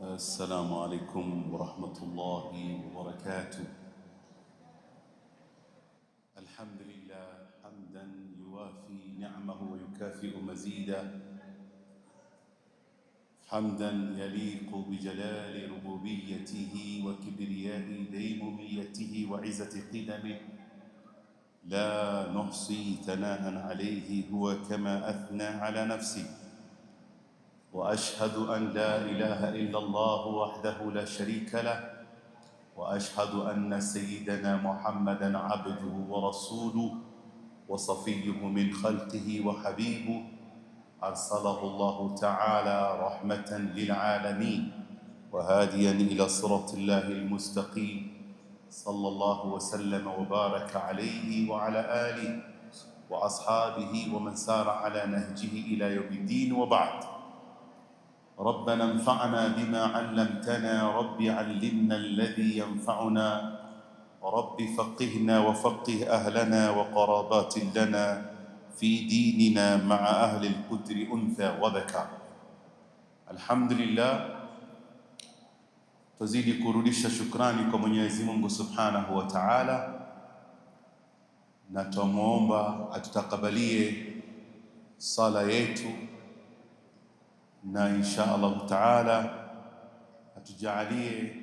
السلام عليكم ورحمة الله وبركاته. الحمد لله حمدا يوافي نعمه ويكافئ مزيدا، حمدا يليق بجلال ربوبيته وكبرياء ديموميته وعزة قدمه، لا نحصي ثناء عليه هو كما أثنى على نفسه. وأشهد أن لا إله إلا الله وحده لا شريك له، وأشهد أن سيدنا محمدًا عبده ورسوله وصفيه من خلقه وحبيبه، أرسله الله تعالى رحمة للعالمين وهاديا إلى صراط الله المستقيم، صلى الله وسلم وبارك عليه وعلى آله وأصحابه ومن سار على نهجه إلى يوم الدين. وبعد، ربنا انفعنا بما علمتنا، رب علمنا الذي ينفعنا، رب فقهنا وفقه أهلنا وقرابات لنا في ديننا مع أهل القدر أنثى وذكر. الحمد لله. Tuzidi kurudisha shukrani kwa Mwenyezi Mungu Subhanahu wa Ta'ala, na tumuomba atutakabalie sala yetu, na insha Allah Ta'ala atujalie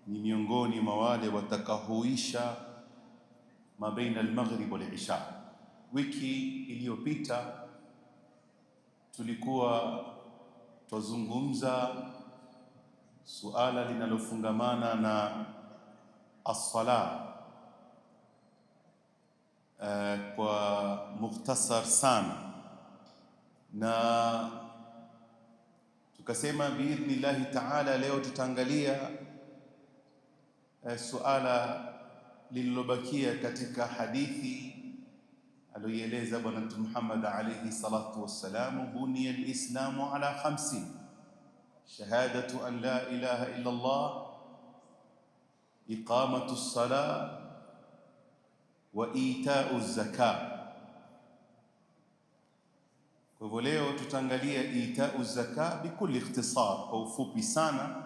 ni miongoni mwa wale watakaohuisha mabaina al-maghrib wal-isha. Wiki iliyopita tulikuwa tuzungumza suala linalofungamana na as-sala kwa mukhtasar sana, na tukasema biidhnillahi ta'ala leo tutaangalia suala lililobakia katika hadithi aliyoeleza Bwana Mtume Muhammad alayhi salatu wassalam, buniya al-islamu ala 50: shahadatu an la ilaha illa Allah, iqamatu as-salah wa ita'u az-zakah. Kwa hivyo leo tutaangalia ita'u az-zakah bikulli ikhtisar, kwa ufupi sana,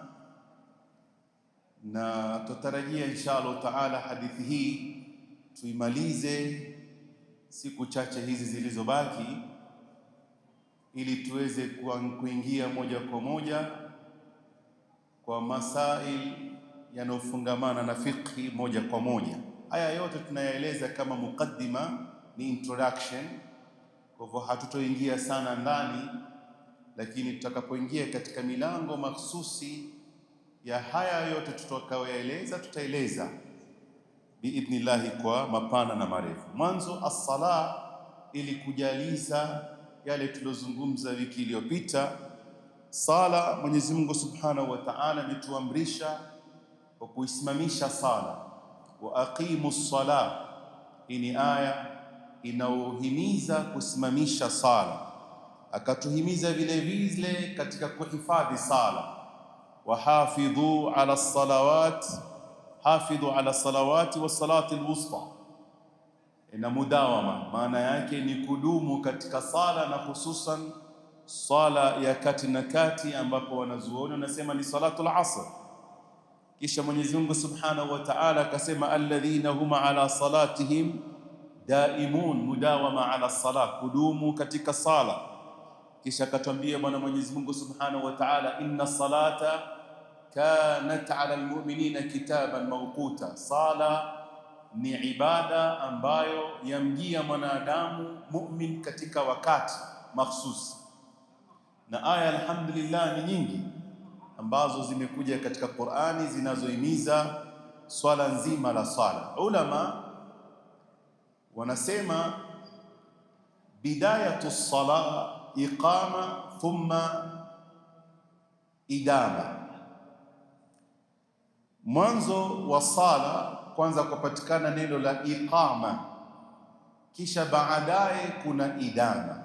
na tutarajia insha Allah taala hadithi hii tuimalize siku chache hizi zilizobaki, ili tuweze kuingia moja kwa moja kwa masail yanayofungamana na fiqhi moja kwa moja. Haya yote tunayaeleza kama mukaddima, ni introduction, kwa hivyo hatutoingia sana ndani, lakini tutakapoingia katika milango mahsusi ya haya yote tutakayoeleza, tutaeleza biidhnillahi kwa mapana na marefu. Mwanzo as-sala, ili kujaliza yale tulozungumza wiki iliyopita. Sala, Mwenyezi Mungu Subhanahu wa Ta'ala ametuamrisha kwa kuisimamisha sala, wa aqimus sala. Hii ni aya inayohimiza kusimamisha sala, akatuhimiza vile vile katika kuhifadhi sala, wahafidhu ala salawat, hafidhu ala salawati wa salati alwusta. Ina mudawama, maana yake ni kudumu katika sala, na hususan sala ya kati na kati, ambapo wanazuoni wanasema ni salatu al-asr. Kisha Mwenyezi Mungu Subhanahu wa Ta'ala akasema alladhina huma ala salatihim daimun, mudawama ala salah, kudumu katika sala. Kisha akatwambia Bwana Mwenyezi Mungu Subhanahu wa Ta'ala, inna salata kanat ala almu'minina kitaban mawquta. Sala ni ibada ambayo yamjia mwanadamu mu'min katika wakati mahsusi, na aya alhamdulillah ni nyingi ambazo zimekuja katika Qur'ani zinazohimiza swala nzima la sala. Ulama wanasema bidayatu sala iqama thumma idama. Mwanzo wa sala kwanza kupatikana neno la iqama, kisha baadaye kuna idama.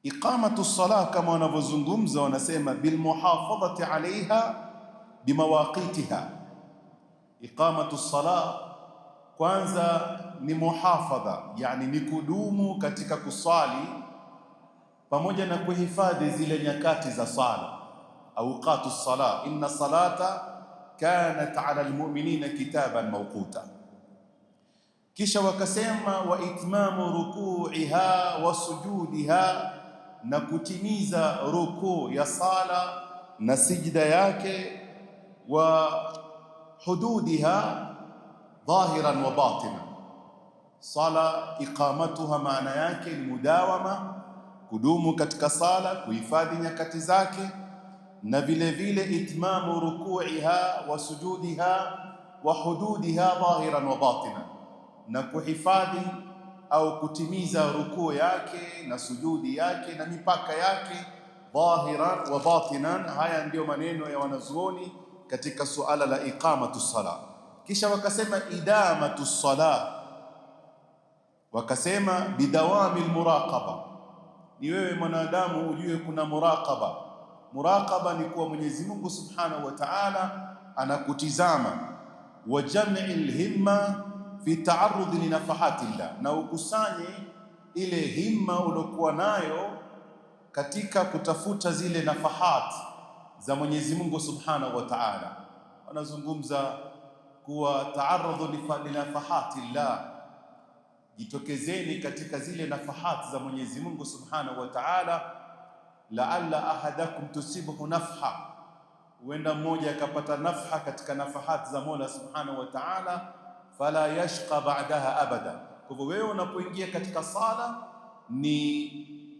Iqamatu salah kama wanavyozungumza, wanasema bilmuhafadhati alaiha bimawaqitiha. Iqamatu salah kwanza ni muhafadha, yani ni kudumu katika kusali pamoja na kuhifadhi zile nyakati za sala. awqatu as-salah, inna salata kanat ala almu'minina kitaban mawquta. Kisha wakasema wa itmamu ruku'iha wa sujudiha, na kutimiza rukuu ya sala na sijda yake, wa hududiha dhahiran wa batina. Sala iqamatuha maana yake ni mudawama, kudumu katika sala, kuhifadhi nyakati zake, na vile vile itmamu ruku'iha wa sujudiha wa hududiha dhahiran wa batina, na kuhifadhi au kutimiza rukuu yake na sujudi yake na mipaka yake dhahiran wa batinan. Haya ndiyo maneno ya wanazuoni katika suala la iqamatu sala. Kisha wakasema idamatu sala, wakasema bidawami almuraqaba, ni wewe mwanadamu ujue kuna muraqaba. Muraqaba ni kuwa Mwenyezi Mungu Subhanahu wa Ta'ala anakutizama, wa jam'i alhimma fi ta'arrud li nafahatillah, na ukusanye ile himma uliokuwa nayo katika kutafuta zile nafahat za Mwenyezi Mungu Subhanahu wa Ta'ala. Wanazungumza kuwa ta'arrud li nafahatillah, jitokezeni katika zile nafahat za Mwenyezi Mungu Subhanahu wa Ta'ala, la'alla ahadakum tusibuhu nafha, huenda mmoja akapata nafha katika nafahat za Mola Subhanahu wa Ta'ala, fala yashqa ba'daha abada. Kwa hivyo wewe unapoingia katika sala ni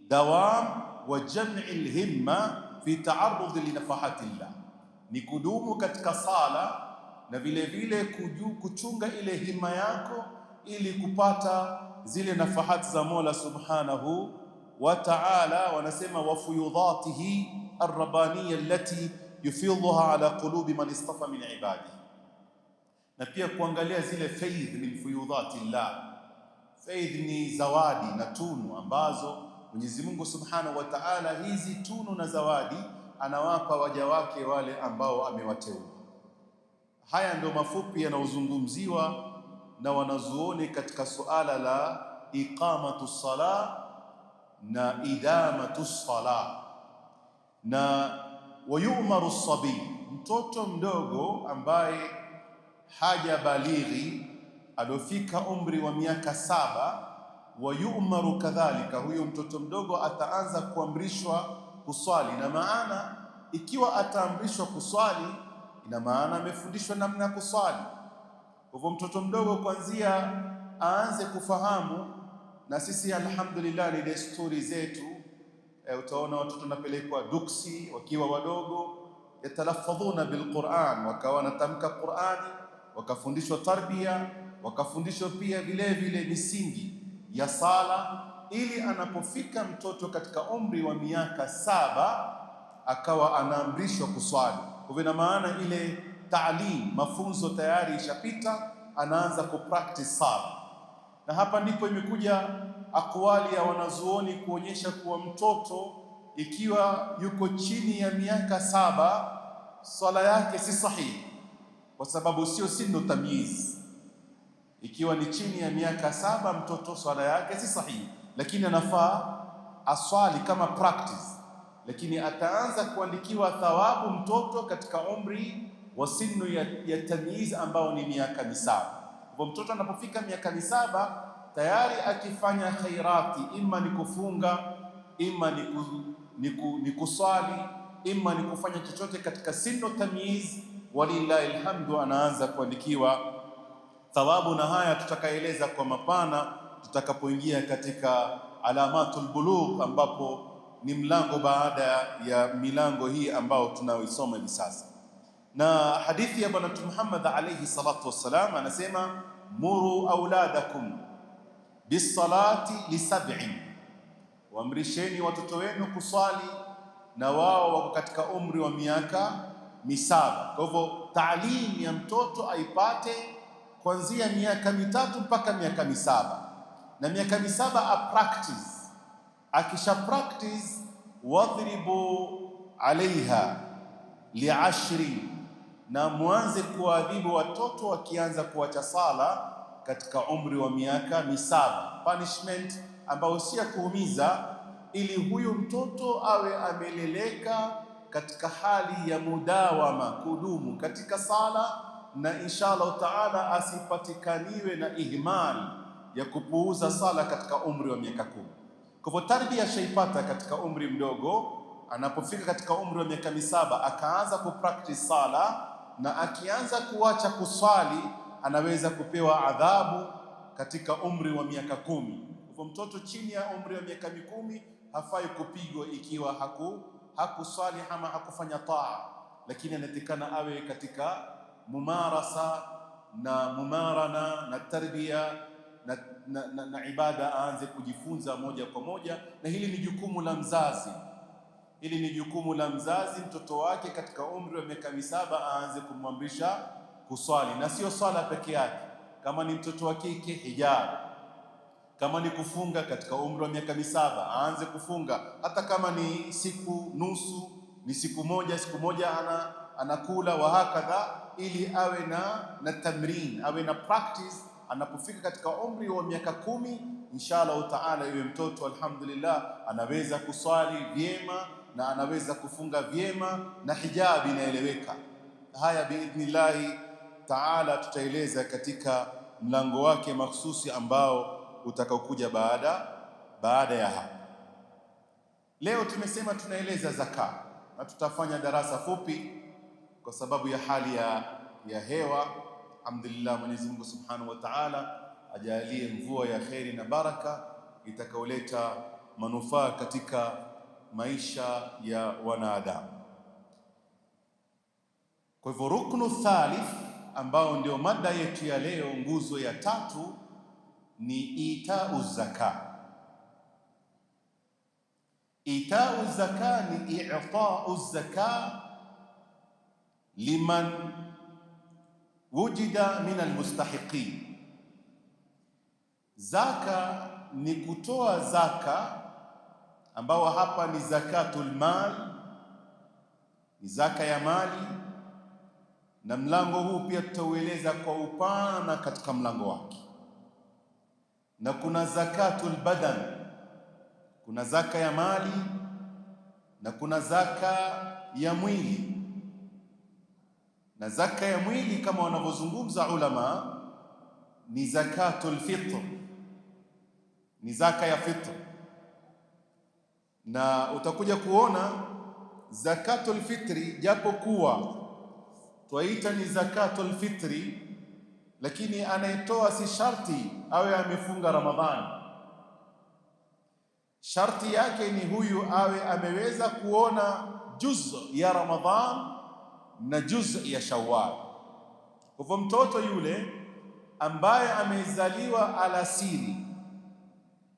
dawam wa jam'i alhimma fi ta'arrud li nafahatillah, ni kudumu katika sala na vile vile kuchunga ile himma yako ili kupata zile nafahati za Mola Subhanahu wa Ta'ala. Wanasema wa fuyudatihi arrabaniya allati yufidhuha ala qulubi man istafa min ibadihi, na pia kuangalia zile faidh min fuyudhatillah. Faidh ni zawadi na tunu ambazo Mwenyezi Mungu Subhanahu wa Ta'ala, hizi tunu na zawadi anawapa waja wake wale ambao amewateua. Haya ndio mafupi yanayozungumziwa na wanazuoni katika suala la iqamatu sala na idamatu sala. Na wayumaru sabi, mtoto mdogo ambaye haja balighi, aliofika umri wa miaka 7, wayumaru kadhalika, huyo mtoto mdogo ataanza kuamrishwa kuswali. Na maana ikiwa ataamrishwa kuswali, ina maana amefundishwa namna ya kuswali. Kwa hivyo mtoto mdogo kwanzia aanze kufahamu, na sisi alhamdulillah ni desturi zetu. Utaona watoto wanapelekwa duksi wakiwa wadogo, yatalafadhuna bilquran, wakawa wanatamka Qurani, wakafundishwa tarbia, wakafundishwa pia vile vile misingi ya sala, ili anapofika mtoto katika umri wa miaka 7 akawa anaamrishwa kuswali. Kwa hivyo maana ile taalim, mafunzo tayari ishapita, anaanza kupractice sala. Na hapa ndipo imekuja akwali ya wanazuoni kuonyesha kuwa mtoto ikiwa yuko chini ya miaka 7 swala yake si sahihi, kwa sababu sio sinu tamyiz. Ikiwa ni chini ya miaka 7 mtoto swala yake si sahihi, lakini anafaa aswali kama practice, lakini ataanza kuandikiwa thawabu mtoto katika umri wa sinu ya tamyiz ambao ni miaka 7. Kwa mtoto anapofika miaka 7 tayari akifanya khairati, ima ni kufunga, ima ni kuswali, ima ni kufanya chochote katika sinu tamyiz, walillahi alhamdu, anaanza kuandikiwa thawabu. Na haya tutakaeleza kwa mapana tutakapoingia katika alamatul bulugh, ambapo ni mlango baada ya milango hii ambao tunaoisoma hivi sasa. Na hadithi ya Bwana Mtume Muhammad alayhi salatu wassalam anasema, muru auladakum bisalati li7, waamrisheni watoto wenu kuswali na wao wako katika umri wa miaka 7. Kwa hivyo taalimu ya mtoto aipate kuanzia miaka 3 mpaka miaka 7, na miaka 7 practice. Akisha practice, wadhribu alaiha li10, na mwanze kuadhibu watoto wakianza kuacha sala katika umri wa miaka 7. Punishment ambayo si ya kuumiza, ili huyu mtoto awe ameleleka katika hali ya mudawama, kudumu katika sala, na insha Allah taala asipatikaniwe na ihmali ya kupuuza sala katika umri wa miaka 10. Kwa hivyo tarbia shaipata katika umri mdogo, anapofika katika umri wa miaka 7 akaanza kupractice sala, na akianza kuacha kuswali anaweza kupewa adhabu katika umri wa miaka 10. Kwa mtoto chini ya umri wa miaka 10 hafai kupigwa ikiwa hakuswali ama hakufanya taa, lakini anatakana awe katika mumarasa na mumarana na tarbia na ibada, aanze kujifunza moja kwa moja. Na hili ni jukumu la mzazi, hili ni jukumu la mzazi. Mtoto wake katika umri wa miaka 7 aanze kumwamrisha kuswali, na sio swala peke yake. Kama ni mtoto wa kike, hijab. Kama ni kufunga katika umri wa miaka 7 aanze kufunga, hata kama ni siku nusu, ni siku moja anakula wa hakadha, ili awe na tamrin, awe na practice. Anapofika katika umri wa miaka 10 inshallah taala, yule mtoto alhamdulillah anaweza kuswali vyema na anaweza kufunga vyema na hijab inaeleweka. Haya biidhnillahi taala tutaeleza katika mlango wake mahsusi ambao utakaokuja baada ya hapa. Leo tumesema tunaeleza zaka, na tutafanya darasa fupi kwa sababu ya hali ya hewa. Alhamdulillah, Mwenyezi Mungu Subhanahu wa Ta'ala ajalie mvua ya kheri na baraka itakaoleta manufaa katika maisha ya wanadamu. Kwa hivyo ruknu thalith, ambao ndio mada yetu ya leo, nguzo ya 3, ni itau zaka. Itau zaka ni i'tau zaka liman wujida min almustahiqin. Zaka ni kutoa zaka, ambao hapa ni zakatul mal, ni zaka ya mali. Na mlango huu pia tutaueleza kwa upana katika mlango wake. Na kuna zakatul badan, kuna zaka ya mali na kuna zaka ya mwili. Na zaka ya mwili kama wanavyozungumza ulama ni zakatul fitr, ni zaka ya fitr. Na utakuja kuona zakatul fitri, japo kuwa twaita ni zakatul fitri, lakini anayetoa si sharti awe amefunga Ramadhani. Sharti yake ni huyu awe ameweza kuona juz ya Ramadhan na juz ya Shawwal. Kwa hivyo mtoto yule ambaye amezaliwa alasiri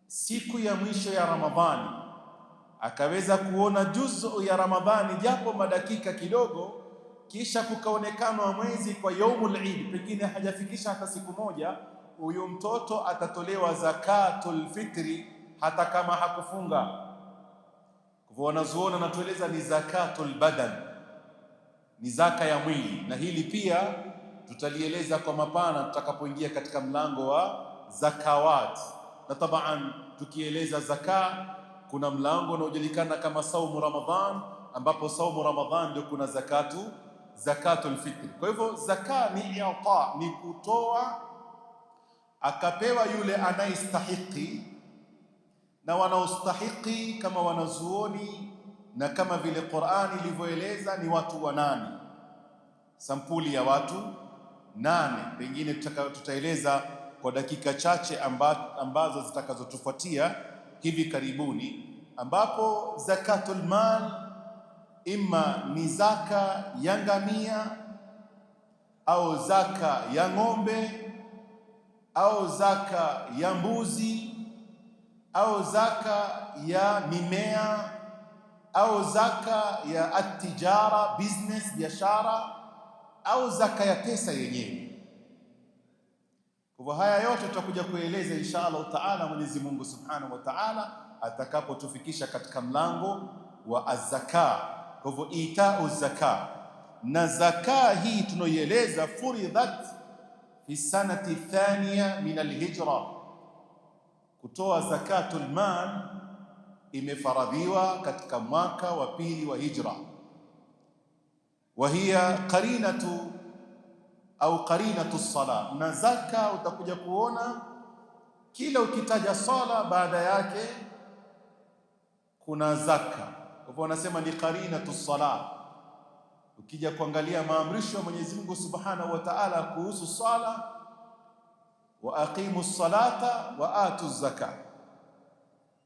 siku ya mwisho ya Ramadhani akaweza kuona juz ya Ramadhani japo madakika kidogo, kisha kukaonekana mwezi kwa yaumul Eid, pengine hajafikisha hata siku moja, huyu mtoto atatolewa zakatul fitri hata kama hakufunga. Kwa hivyo wanazuoni wanatueleza ni zakatul badan, ni zaka ya mwili. Na hili pia tutalieleza kwa mapana tutakapoingia katika mlango wa zakawat. Na taban tukieleza zaka, kuna mlango unaojulikana kama saumu Ramadhan, ambapo saumu Ramadhan ndio kuna zakatul fitri. Kwa hivyo zaka ni i'ta, ni kutoa, akapewa yule anayestahiki. Na wanaostahiki kama wanazuoni na kama vile Qur'ani ilivyoeleza ni watu 8, sampuli ya watu 8. Pengine tutaeleza kwa dakika chache ambazo zitakazotufuatia hivi karibuni, ambapo zakatul mal imma ni zaka ya ngamia au zaka ya ng'ombe au zaka ya mbuzi au zaka ya mimea au zaka ya atijara, business, biashara, au zaka ya pesa yenyewe. Kwa haya yote tutakuja kueleza insha Allah taala, Mwenyezi Mungu Subhanahu wa Ta'ala atakapotufikisha katika mlango wa az-zaka. Kwa hivyo itau zaka, na zaka hii tunoieleza furidhat fi sanati thaniya min alhijra. Kutoa zakatul mal imefaradhiwa katika mwaka wa 2 wa hijra. wa hiya qarinatu au qarinatu sala. Na zaka utakuja kuona kila ukitaja sala baada yake kuna zaka, kwa hivyo wanasema ni qarinatu sala. Ukija kuangalia maamrisho ya Mwenyezi Mungu Subhanahu wa Ta'ala kuhusu sala, wa aqimu salata wa atu zaka,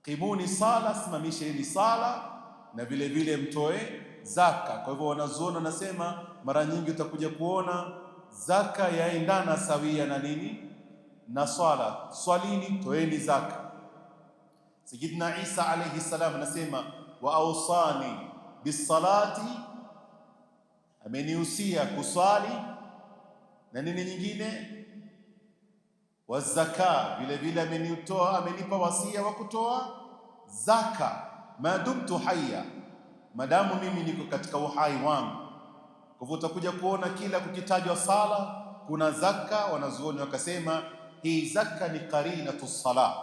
qimuni sala, simamisheni sala na vile vile mtoe zaka. Kwa hivyo wanazuoni wanasema mara nyingi utakuja kuona zaka yaendana sawia na nini? Na swala. Swalini, toeni zaka. Sayyidina Isa alayhi salam anasema wa awsani bisalati, amenihusia kuswali na nini nyingine, wa zaka, vile vile amenipa wasia wa kutoa zaka, madumtu hayya, madamu mimi niko katika uhai wangu. Kwa hivyo utakuja kuona kila kukitajwa sala kuna zaka. Wanazuoni wakasema hii zaka ni qarinatu sala.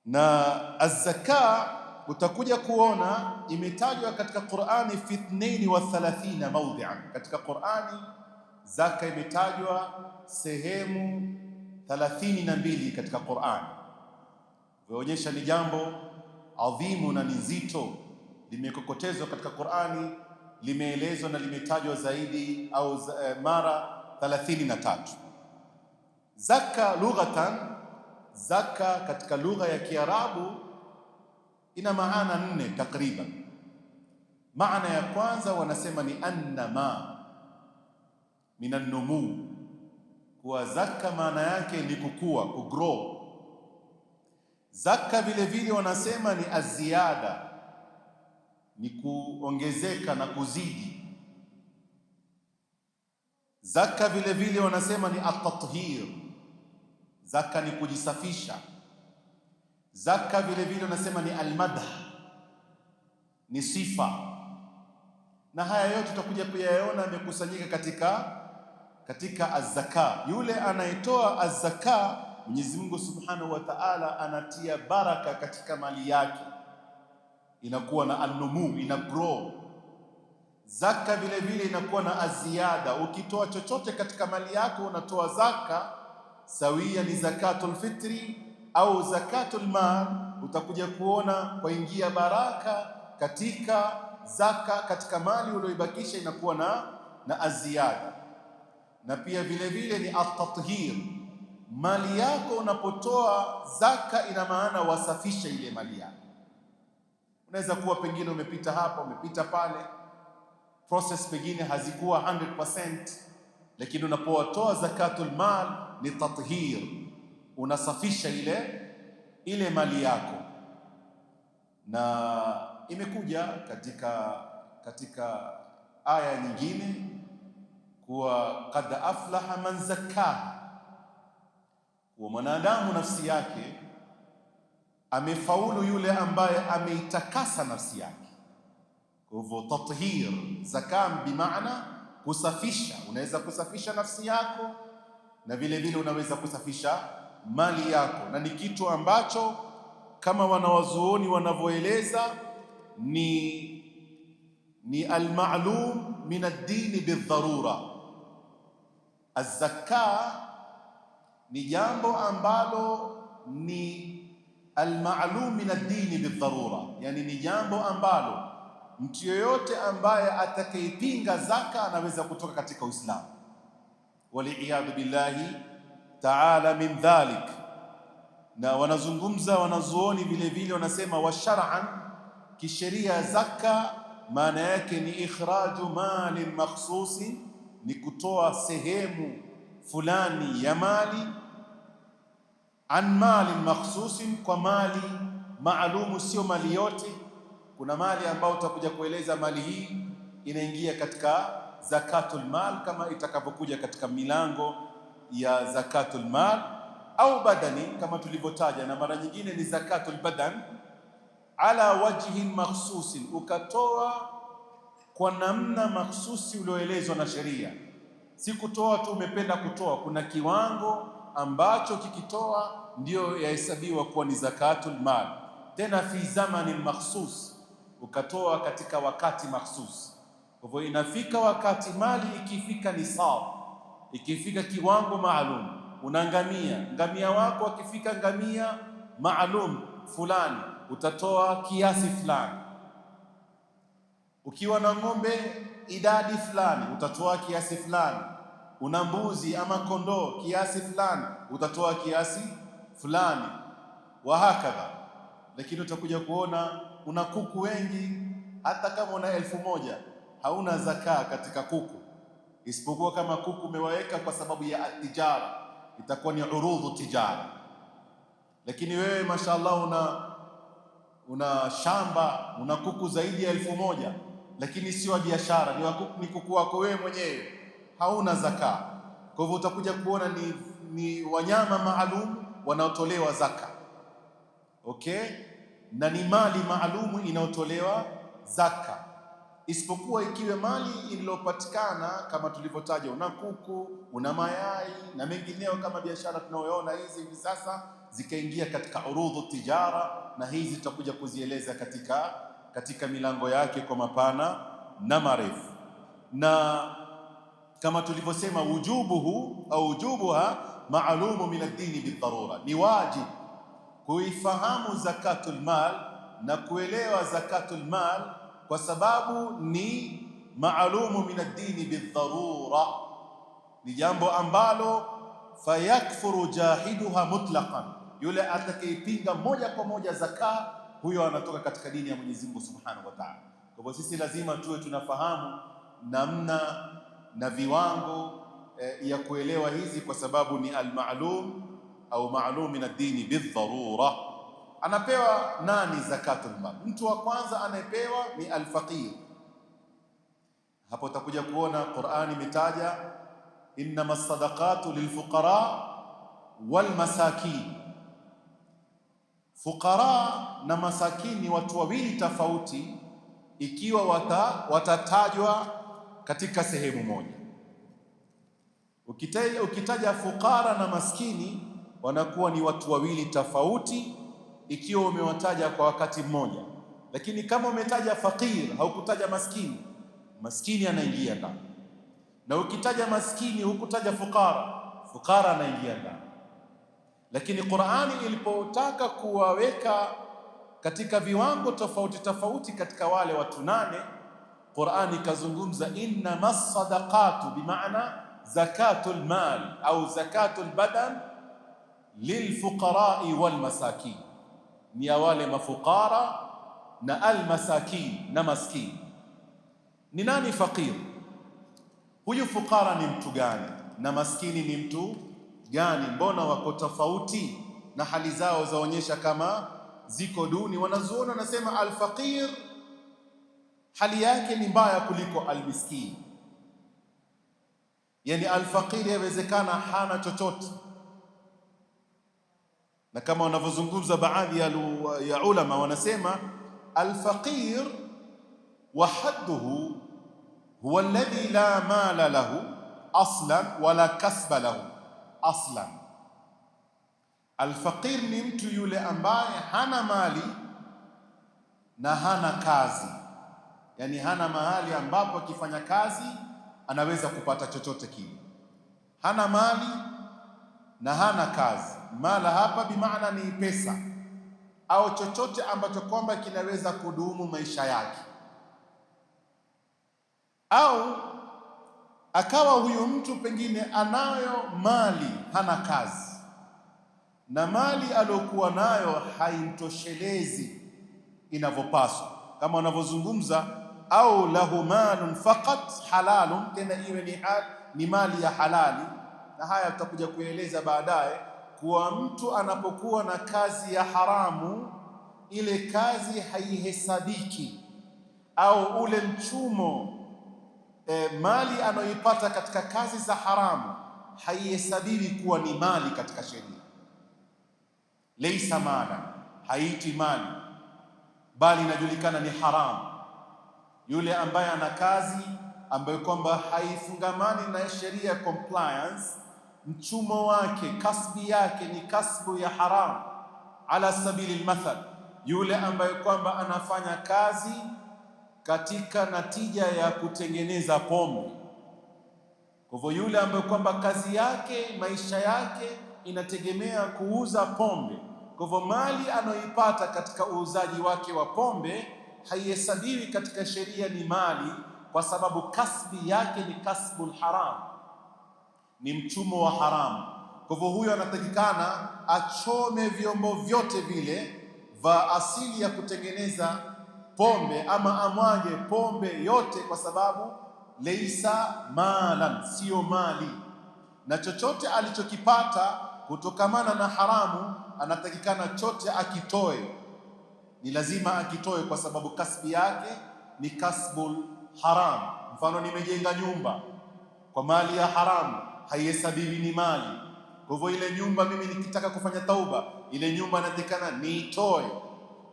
Na az-zaka utakuja kuona imetajwa katika Qur'ani fi 32 mawdhi'an. Katika Qur'ani zaka imetajwa sehemu 32 katika Qur'ani. Inaonyesha ni jambo adhimu na ni nzito, limekokotezwa katika Qur'ani, limeelezwa na limetajwa zaidi au mara 33. Zaka lughatan, zaka katika lugha ya Kiarabu ina maana 4 takriban. Maana ya kwanza wanasema ni annama minan numu, kuwa zaka maana yake ni kukua, kugrow. Zaka vile vile wanasema ni aziada, ni kuongezeka na kuzidi. Zaka vile vile wanasema ni at-tathhir, zaka ni kujisafisha. Zaka vile vile wanasema ni al-madh, ni sifa. Na haya yote tutakuja kuyaona yamekusanyika katika az-zaka. Yule anayetoa az-zaka, Mwenyezi Mungu Subhanahu wa Ta'ala anatia baraka katika mali yake, inakuwa na an-numu, ina grow. Zaka vile vile inakuwa na aziada. Ukitoa chochote katika mali yako unatoa zaka, sawia ni zakatul fitri au zakatul mal, utakuja kuona kwa ingia baraka katika zaka, katika mali uliyoibakisha inakuwa na aziada. Na pia vile vile ni at-tathhir, mali yako unapotoa zaka ina maana wasafisha ile mali yako. Unaweza kuwa pengine umepita hapa, umepita pale, process pengine hazikuwa 100%, lakini unapotoa zakatul mal ni tathhir, unasafisha ile mali yako. Na imekuja katika aya nyingine kuwa qad aflaha man zakkaha, kuwa mwanadamu nafsi yake amefaulu yule ambaye ameitakasa nafsi yake. Kwa hivyo tathhir, zakam bimaana kusafisha. Unaweza kusafisha nafsi yako na vile vile unaweza kusafisha mali yako, na ni kitu ambacho kama wanawazuoni wanavyoeleza ni almalum min ad-din bidharura. Az-zakka ni jambo ambalo ni almalum min ad-din bidharura, yani ni jambo ambalo mtu yoyote ambaye atakayepinga zaka anaweza kutoka katika Uislamu, waliyadhu billahi ta'ala min dhalik. Na wanazungumza wanazuoni vile vile wanasema wa shar'an, kisheria zaka maana yake ni ikhraju mali makhsusi, ni kutoa sehemu fulani ya mali, an mali makhsusi, kwa mali maalumu, sio mali yote. Kuna mali ambayo utakuja kueleza mali hii inaingia katika zakatul mal kama itakavyokuja katika milango ya zakatul mal, au badani kama tulivyotaja, na mara nyingine ni zakatul badan ala wajhin makhsusin, ukatoa kwa namna makhsusi ulioelezwa na sheria. Si kutoa tu umependa kutoa, kuna kiwango ambacho kikitoa ndio yahesabiwa kuwa ni zakatul mal, tena fi zamanin makhsus, ukatoa katika wakati makhsus. Kwa hivyo inafika wakati mali ikifika nisab, ikifika kiwango maalum, ngamia wako akifika ngamia maalum fulani, utatoa kiasi fulani. Ukiwa na ng'ombe idadi fulani, utatoa kiasi fulani. Una mbuzi ama kondoo kiasi fulani, utatoa kiasi fulani, wa hakadha. Lakini utakuja kuona una kuku wengi, hata kama una 1000 hauna zakaa katika kuku, isipokuwa kama kuku umewaweka kwa sababu ya tijara, itakuwa ni urudhu tijara. Lakini wewe mashaallah una shamba, una kuku zaidi ya 1000, lakini sio biashara, ni kuku wako wewe mwenyewe, hauna zaka. Kwa hivyo utakuja kuona ni wanyama maalum wanaotolewa zaka, okay, na ni mali maalumu inayotolewa zaka, isipokuwa ikiwe mali iliyopatikana kama tulivyotaja, una kuku, una mayai na mengineo kama biashara tunayoona hivi sasa, zikaingia katika urudhu tijara, na hizi tutakuja kuzieleza katika milango yake kwa mapana na marefu. Na kama tulivyosema, wujubuhu au wujubuha maalumu min ad-dini bidharura, ni wajib kuifahamu zakatul mal na kuelewa zakatul mal, kwa sababu ni maalumu min ad-dini bidharura, ni jambo ambalo fayakfuru jahiduha mutlaqan, yule atakayepinga moja kwa moja zaka, huyo anatoka katika dini ya Mwenyezi Mungu Subhanahu wa Ta'ala. Kwa hivyo sisi lazima tuwe tunafahamu namna na viwango ya kuelewa hizi, kwa sababu ni al-ma'lum au ma'lum min ad-dini bidharura. Anapewa nani zakatul mal? Mtu wa kwanza anayepewa ni al-faqir. Hapo utakuja kuona Qur'ani imetaja innamas sadaqatu lilfuqara wal masakin. Fuqara na masakin ni watu wawili tofauti, ikiwa watatajwa katika sehemu moja. Ukitaja fuqara na maskini, wanakuwa ni watu wawili tofauti ikiwa umewataja kwa wakati mmoja. Lakini kama umetaja faqir, haukutaja maskini, maskini anaingia ndani, na ukitaja maskini hukutaja fuqara, fuqara anaingia ndani. Lakini Qur'ani ilipotaka kuwaweka katika viwango tofauti tofauti katika wale watu 8, Qur'ani kazungumza innamas sadaqatu, bimaana zakatul mal au zakatul badan lilfuqara'i wal masakin, ni ya wale mafuqara na almasakin na maskini. Ni nani faqir? Huyu fuqara ni mtu gani na maskini ni mtu gani? Mbona wako tofauti na hali zao zaonyesha kama ziko duni? Wanazuoni wanasema alfaqir hali yake ni mbaya kuliko almiskini. Yani alfaqir yawezekana hana chochote, na kama wanavyozungumza baadhi ya ulama wanasema alfaqir wa hadduhu huwa alladhi la mala lahu aslan wala kasba lahu aslan. Alfaqir ni mtu yule ambaye hana mali na hana kazi, yani hana mahali ambapo akifanya kazi anaweza kupata chochote kile. Hana mali na hana kazi. Mala hapa bimaana ni pesa au chochote ambacho kwamba kinaweza kudumu maisha yake. Au akawa huyu mtu pengine anayo mali, hana kazi, na mali aliyokuwa nayo haimtoshelezi inavyopaswa, kama wanavyozungumza au lahu malun faqat halalun, tena iwe ni mali ya halali. Na haya tutakuja kueleza baadaye, kuwa mtu anapokuwa na kazi ya haramu, ile kazi haihesabiki, au ule mchumo mali anayoipata katika kazi za haramu haihesabiwi kuwa ni mali katika sheria. Laysa mala, haiti mali, bali inajulikana ni haramu. Yule ambaye ana kazi ambayo kwamba haifungamani na sheria compliance, mchumo wake, kasbi yake ni kasbu ya haramu. Ala sabili almathal, yule ambaye kwamba anafanya katika natija ya kutengeneza pombe. Kwa hivyo yule ambaye kwamba kazi yake, maisha yake inategemea kuuza pombe, kwa hivyo mali anayoipata katika uuzaji wake wa pombe haihesabiwi katika sheria ni mali, kwa sababu kasbi yake ni kasbul haram, ni mchumo wa haramu. Kwa hivyo huyo anatakikana achome vyombo vyote vile vya asili ya kutengeneza pombe, ama amwaje pombe yote, kwa sababu leisa malan, sio mali, na chochote alichokipata kutokamana na haramu anatakikana chote akitoe, ni lazima akitoe, kwa sababu kasbi yake ni kasbul haram. Mfano, nimejenga nyumba kwa mali ya haramu, haihesabiwi ni mali. Kwa hivyo ile nyumba mimi nikitaka kufanya tauba, ile nyumba natakikana niitoe,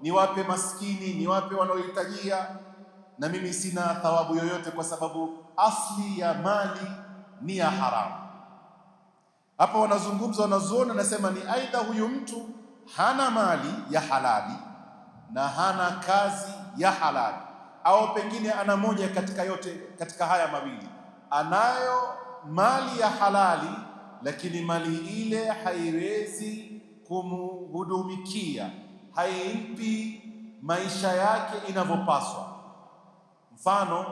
niwape maskini, niwape wanaohitajia, na mimi sina thawabu yoyote, kwa sababu asli ya mali ni ya haramu. Hapa wanazungumza wanazuoni, nasema ni aidha huyu mtu hana mali ya halali na hana kazi ya halali, au pengine ana moja katika yote katika haya mawili. Anayo mali ya halali, lakini mali ile haiwezi kumhudumikia, haimpi maisha yake inavyopaswa. Mfano,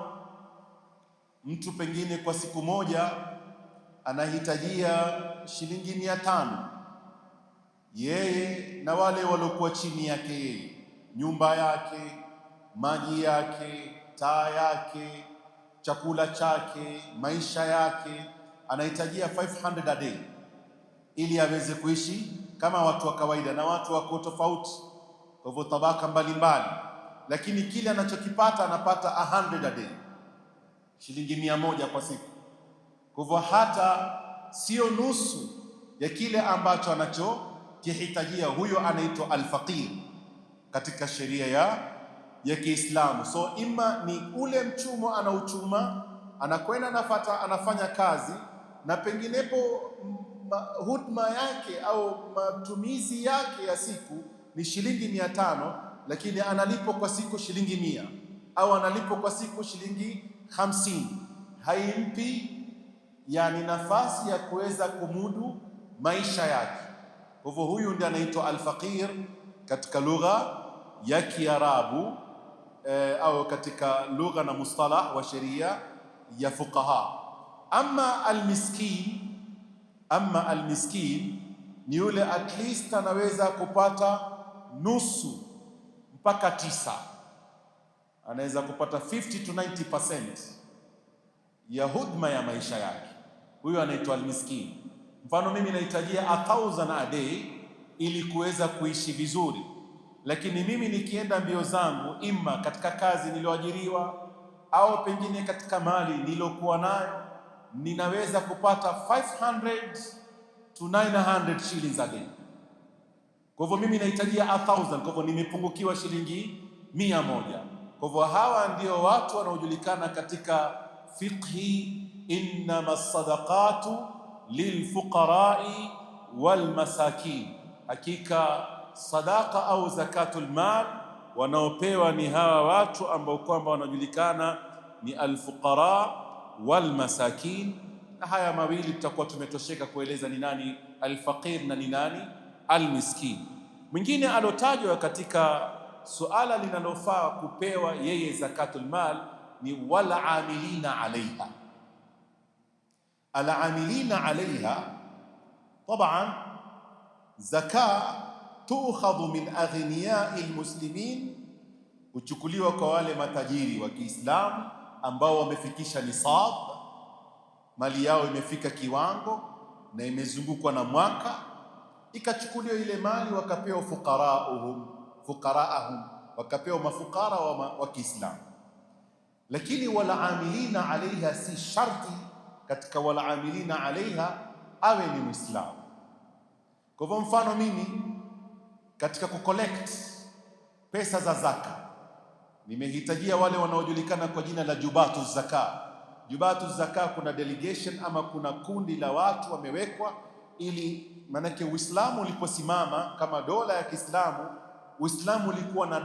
mtu pengine kwa siku moja anahitajia shilingi 500, yeye na wale waliokuwa chini yake yeye, nyumba yake, maji yake, taa yake, chakula chake, maisha yake, anahitajia 500 a day ili aweze kuishi kama watu wa kawaida, na watu wako tofauti, kwa hivyo tabaka mbalimbali, lakini kile anachokipata anapata 100 a day, shilingi 100 kwa siku. Kwa hivyo hata sio nusu ya kile ambacho anachokihitajia. Huyo anaitwa alfaqir katika sheria ya Kiislamu. So ima ni ule mchumo anauchuma, anakwenda anafanya kazi, na penginepo hudma yake au matumizi yake ya siku ni shilingi 500, lakini analipo kwa siku shilingi 100, au analipo kwa siku shilingi 50. Haimpi yani nafasi ya kuweza kumudu maisha yake. Kwa hivyo huyu ndiye anaitwa alfaqir katika lugha ya Kiarabu, au katika lugha na mustalah wa sheria ya fuqaha. Ama almiskin ni yule at least anaweza kupata nusu mpaka 9, anaweza kupata 50 to 90% ya hudma ya maisha yake. Huyo anaitwa almiskin. Mfano, mimi nahitajia 1000 a day ili kuweza kuishi vizuri, lakini mimi nikienda mbio zangu, ima katika kazi niliyoajiriwa au pengine katika mali niliyokuwa nayo, ninaweza kupata 500 to 900 shillings a day. Kwa hivyo mimi nahitajia 1000, kwa hivyo nimepungukiwa shilingi 100. Kwa hivyo hawa ndio watu wanaojulikana katika fiqhi, innama sadaqatu lilfuqarai walmasakin, hakika sadaqa au zakatul mal wanaopewa ni hawa watu ambao kwamba wanajulikana ni alfuqara walmasakin. Na haya mawili tutakuwa tumetosheka kueleza ni nani alfaqir na ni nani almiskin. Mwingine alotajwa katika suala linalofaa kupewa yeye zakatul mal ni walamilina alaiha. Alamilina alaiha, taban zaka tukhadhu min aghniyai almuslimin, huchukuliwa kwa wale matajiri wa Kiislamu ambao wamefikisha nisab, mali yao imefika kiwango na imezungukwa na mwaka, ikachukuliwa ile mali wakapewa fuqaraahum, wakapewa mafukara wa Kiislamu. Lakini walaamilina alaiha si sharti katika walaamilina alaiha awe ni Muislamu. Kwa hivyo mfano, mimi katika kucollect pesa za zaka nimehitajia wale wanaojulikana kwa jina la jubatu zaka. Jubatu zaka, kuna delegation ama kuna kundi la watu wamewekwa, ili manake Uislamu uliposimama kama dola ya Kiislamu, Uislamu ulikuwa na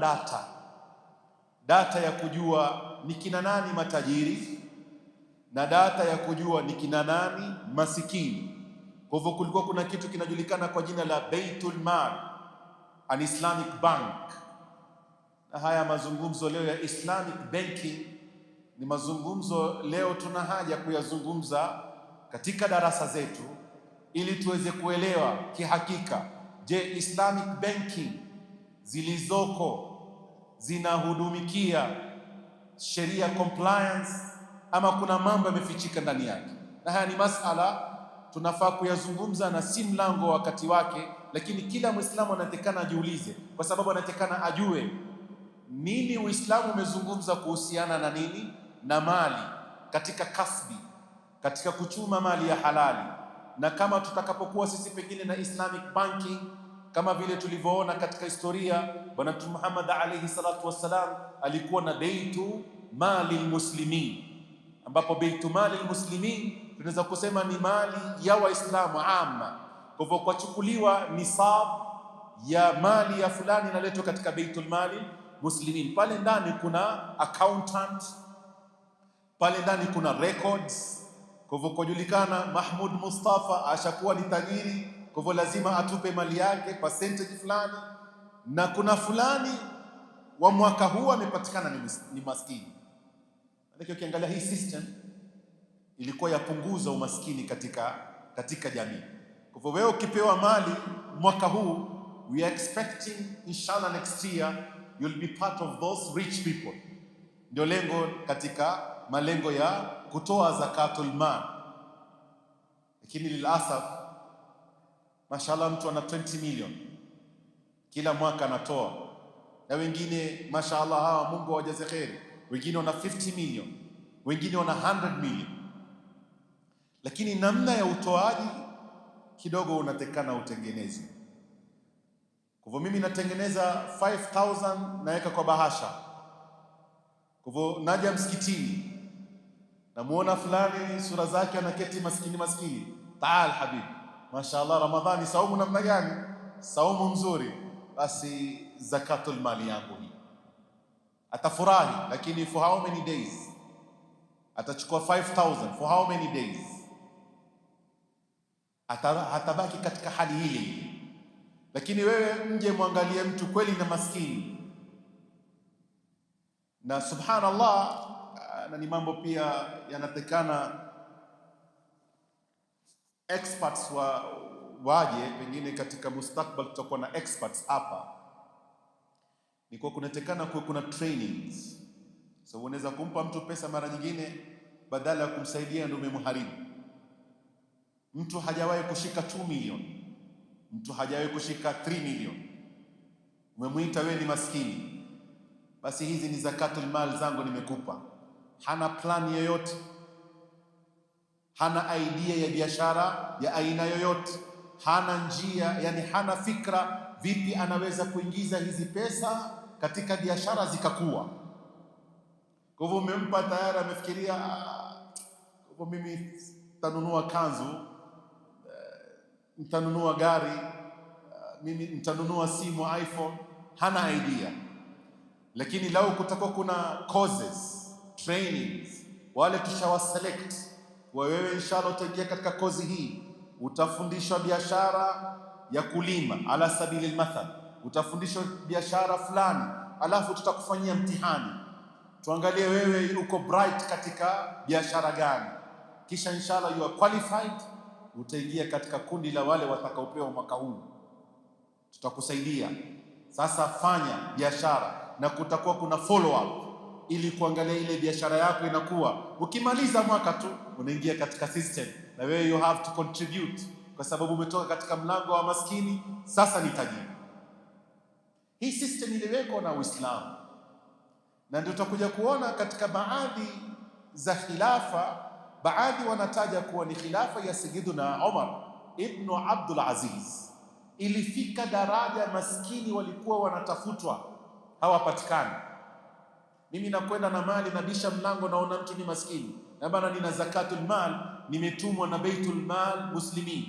data ya kujua ni kina nani matajiri na data ya kujua ni kina nani masikini. Kwa hivyo kulikuwa kuna kitu kinajulikana kwa jina la Baitul Mal, an Islamic bank. Na haya mazungumzo leo ya Islamic banking ni mazungumzo leo tuna haja kuyazungumza katika darasa zetu, ili tuweze kuelewa kihakika, je, Islamic banking zilizoko zinahudumikia sheria compliance ama kuna mambo yamefichika ndani yake? Na haya ni masala tunafaa kuyazungumza na si mlango wakati wake, lakini kila Muislamu anatakana ajiulize, kwa sababu anatakana ajue nini Uislamu umezungumza kuhusiana na nini na mali katika kasbi, katika kuchuma mali ya halali. Na kama tutakapokuwa sisi pengine na Islamic banking, kama vile tulivyoona katika historia, Bwana Mtume Muhammad alayhi salatu wassalam alikuwa na baitu mali muslimin, ambapo baitu mali muslimin tunaweza kusema ni mali ya Waislamu amma. Kwa hivyo kwachukuliwa nisab ya mali ya fulani inaletwa katika baitul mali muslimin. Pale ndani kuna accountant, pale ndani kuna records. Kwa hivyo kujulikana Mahmud Mustafa ashakuwa ni tajiri, kwa hivyo lazima atupe mali yake percentage fulani, na kuna fulani wa mwaka huu amepatikana ni maskini. Lakini ukiangalia hii system ilikuwa yapunguza umaskini katika jamii. Kwa hivyo wewe ukipewa mali mwaka huu, we are expecting inshallah next year you'll be part of those rich people. Ndio lengo katika malengo ya kutoa zakatul mal. Lakini lilasaf, mashallah, mtu ana 20 million kila mwaka anatoa, na wengine mashallah hawa Mungu awajaze kheri, wengine wana 50 million, wengine wana 100 million. Lakini namna ya utoaji kidogo unatekana utengenezwe. Kwa hivyo mimi natengeneza 5000 naweka kwa bahasha. Kwa hivyo naja msikitini, namuona fulani sura zake anaketi maskini, taal habib, mashaallah, Ramadhani saumu namna gani? Saumu mzuri. Basi zakatul mali yangu hii. Atafurahi, lakini for how many days? Atachukua 5000 for how many days? Hatabaki katika hali ile. Lakini wewe mje mwangalie mtu kweli na maskini, na subhanallah, na ni mambo pia yanatekana experts waje, pengine katika mustakbal tutakuwa na experts hapa. Ni kwa kunatekana kuwe kuna trainings. So unaweza kumpa mtu pesa mara nyingine, badala ya kumsaidia ndio umemharibu. Mtu hajawahi kushika 2 million, mtu hajawahi kushika 3 million, umemwita wewe ni maskini, basi hizi ni zakatul mal zangu nimekupa. Hana plan yoyote, hana idea ya biashara ya aina yoyote, hana njia, yani hana fikra vipi anaweza kuingiza hizi pesa katika biashara zikakuwa. Kwa hivyo umempa tayari, amefikiria kwa mimi nitanunua kanzu, nitanunua gari, mimi nitanunua simu iPhone. Hana idea. Lakini lau kutakuwa kuna courses, trainings, wale tushawaselect, wewe inshallah utaingia katika kozi hii, utafundishwa biashara ya kulima ala sabili almathal, utafundishwa biashara fulani, alafu tutakufanyia mtihani tuangalie wewe uko bright katika biashara gani, kisha inshallah you are qualified, utaingia katika kundi la wale watakaopewa mwaka huu. Tutakusaidia sasa, fanya biashara, na kutakuwa kuna follow up ili kuangalia ile biashara yako inakuwa. Ukimaliza mwaka tu unaingia katika system, na wewe you have to contribute, kwa sababu umetoka katika mlango wa maskini, sasa ni tajiri. Hii system iliwekwa na Uislamu, na ndio tutakuja kuona katika baadhi za khilafa, baadhi wanataja kuwa ni khilafa ya Sayyiduna Umar ibn Abdul Aziz. Ilifika daraja maskini walikuwa wanatafutwa, hawapatikani. Mimi nakwenda na mali, nabisha mlango, naona mtu ni maskini, na bana nina zakatul mal, nimetumwa na baitul mal muslimin,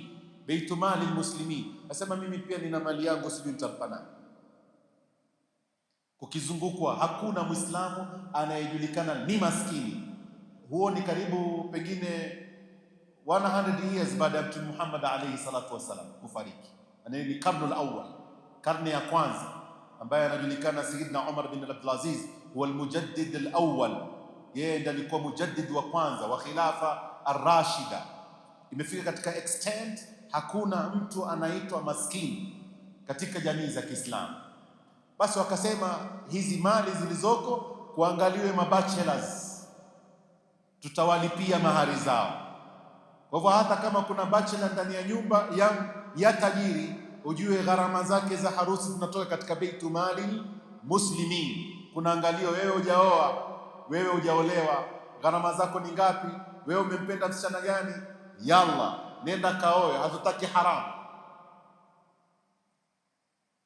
baitul mal muslimin. Nasema mimi pia nina mali yangu, sijui nitampa nani. Kwa ukizungukwa hakuna Muislamu anayejulikana ni maskini. Huo ni karibu pengine 100 years baada ya Mtume Muhammad alayhi salatu wasalam kufariki. Ni karne al-awwal, karne ya kwanza, ambaye anajulikana Sayyidina Umar bin Abdul Aziz huwa al-mujaddid al-awwal. Yeye ndiye alikuwa mujaddid wa kwanza wa khilafa ar-rashida. Imefika katika extent hakuna mtu anaitwa maskini katika jamii za Kiislamu. Basi wakasema hizi mali zilizoko kuangaliwe mabachelors, tutawalipia mahari zao. Kwa hivyo hata kama kuna bachelor ndani ya nyumba ya tajiri, ujue gharama zake za harusi zinatoka katika baitu mali muslimin. Kunaangaliwa wewe hujaoa, wewe hujaolewa, gharama zako ni ngapi, wewe umempenda msichana gani, yalla nenda kaoe, hatutaki haramu.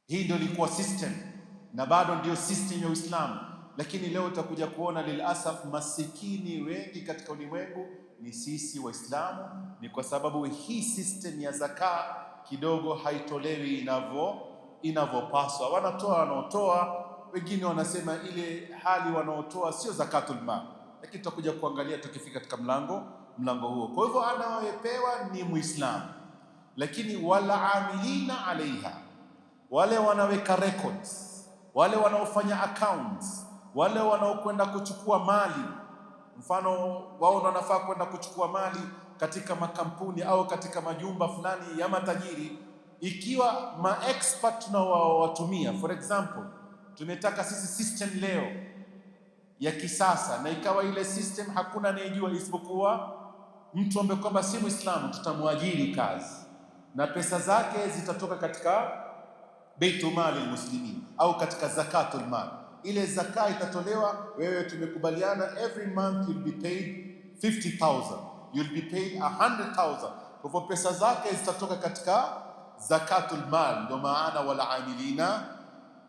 Hii ndio ilikuwa system na bado ndio system ya Uislamu. Lakini leo utakuja kuona lilasaf, masikini wengi katika ulimwengu ni sisi Waislamu. Ni kwa sababu hii system ya zaka kidogo haitolewi inavyopaswa. Wanaotoa, wengine wanasema ile hali wanaotoa sio zakatul mal, lakini tutakuja kuangalia tukifika katika mlango huo. Kwa hivyo anayepewa ni Muislamu, lakini wala amilina alaiha, wale wanaweka records, wale wanaofanya accounts, wale wanaokwenda kuchukua mali. Mfano wao wanafaa kwenda kuchukua mali katika makampuni au katika majumba fulani ya matajiri. Ikiwa ma-expert tunawatumia, for example, tumetaka sisi system leo ya kisasa, na ikawa ile system hakuna anayejua isipokuwa mtu ambaye kwamba si Muislamu, tutamwajiri kazi na pesa zake zitatoka katika baitu mali muslimin au katika zakatul mal. Ile zaka itatolewa, wewe tumekubaliana every month you'll be paid 50,000, you'll be paid 100,000. Kwa hivyo pesa zake zitatoka katika zakatul mal. Ndio maana wala amilina